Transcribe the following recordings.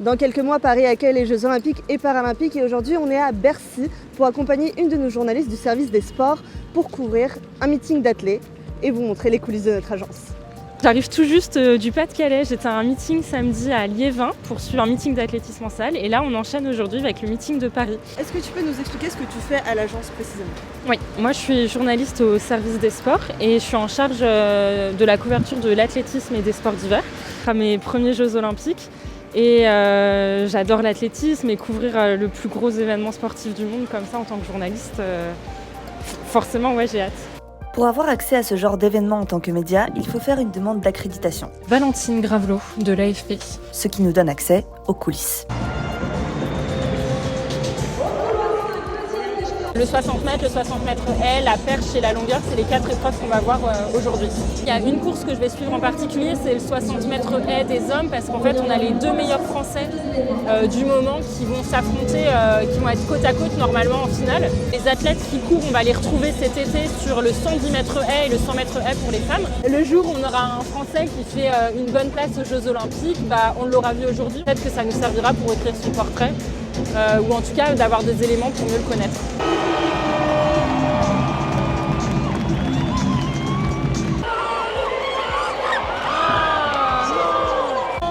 Dans quelques mois, Paris accueille les Jeux Olympiques et Paralympiques et aujourd'hui on est à Bercy pour accompagner une de nos journalistes du service des sports pour couvrir un meeting d'athlètes et vous montrer les coulisses de notre agence. J'arrive tout juste du Pas-de-Calais, j'étais à un meeting samedi à Liévin pour suivre un meeting d'athlétisme en salle et là on enchaîne aujourd'hui avec le meeting de Paris. Est-ce que tu peux nous expliquer ce que tu fais à l'agence précisément ? Oui, moi je suis journaliste au service des sports et je suis en charge de la couverture de l'athlétisme et des sports d'hiver, à mes premiers Jeux Olympiques. Et j'adore l'athlétisme et couvrir le plus gros événement sportif du monde comme ça en tant que journaliste, forcément ouais j'ai hâte. Pour avoir accès à ce genre d'événement en tant que média, il faut faire une demande d'accréditation. Valentine Gravelot de l'AFP. Ce qui nous donne accès aux coulisses. Le 60 mètres, le 60 mètres haie, la perche et la longueur, c'est les 4 épreuves qu'on va voir aujourd'hui. Il y a une course que je vais suivre en particulier, c'est le 60 mètres haie des hommes, parce qu'en fait on a les deux meilleurs Français du moment qui vont s'affronter, qui vont être côte à côte normalement en finale. Les athlètes qui courent, on va les retrouver cet été sur le 110 mètres haie et le 100 mètres haie pour les femmes. Le jour où on aura un Français qui fait une bonne place aux Jeux Olympiques, on l'aura vu aujourd'hui. Peut-être que ça nous servira pour écrire son portrait. Ou en tout cas d'avoir des éléments pour mieux le connaître.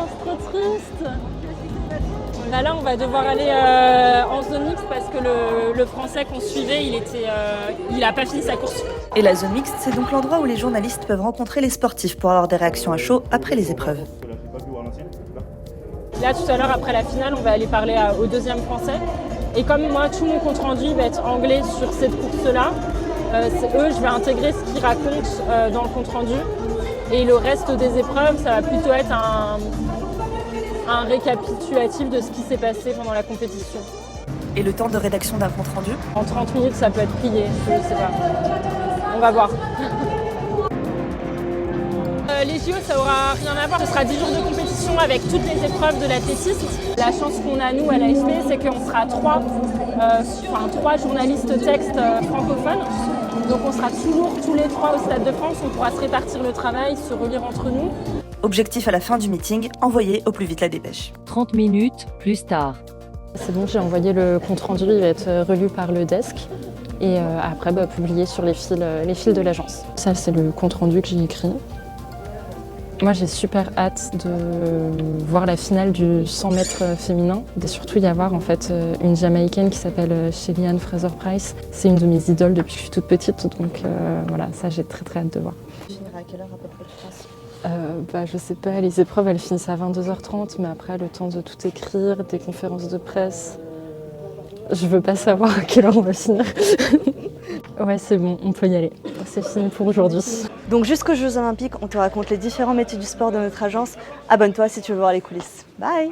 C'est trop triste. Là on va devoir aller en zone mixte parce que le Français qu'on suivait, il a pas fini sa course. Et la zone mixte, c'est donc l'endroit où les journalistes peuvent rencontrer les sportifs pour avoir des réactions à chaud après les épreuves. Là, tout à l'heure, après la finale, on va aller parler au deuxième Français. Et comme moi, tout mon compte-rendu va être anglais sur cette course-là, je vais intégrer ce qu'ils racontent dans le compte-rendu. Et le reste des épreuves, ça va plutôt être un récapitulatif de ce qui s'est passé pendant la compétition. Et le temps de rédaction d'un compte-rendu ? En 30 minutes, ça peut être plié, je ne sais pas. On va voir. Les JO, ça aura rien à voir. Ce sera 10 jours de compétition avec toutes les épreuves de l'athlétisme. La chance qu'on a, nous, à l'AFP, c'est qu'on sera trois journalistes textes francophones. Donc on sera toujours tous les trois au Stade de France. On pourra se répartir le travail, se relire entre nous. Objectif à la fin du meeting, envoyer au plus vite la dépêche. 30 minutes plus tard. C'est bon, j'ai envoyé le compte-rendu, il va être relu par le desk. Et après, publié sur les fils de l'agence. Ça, c'est le compte-rendu que j'ai écrit. Moi, j'ai super hâte de voir la finale du 100 mètres féminin et surtout y avoir en fait une Jamaïcaine qui s'appelle Shelly-Ann Fraser-Pryce. C'est une de mes idoles depuis que je suis toute petite, donc voilà, ça j'ai très hâte de voir. Tu finiras à quelle heure à peu près tu penses ? Je sais pas, les épreuves elles finissent à 22h30, mais après le temps de tout écrire, des conférences de presse. Je veux pas savoir à quelle heure on va finir. Ouais, c'est bon, on peut y aller. C'est fini pour aujourd'hui. Donc jusqu'aux Jeux Olympiques, on te raconte les différents métiers du sport de notre agence. Abonne-toi si tu veux voir les coulisses. Bye!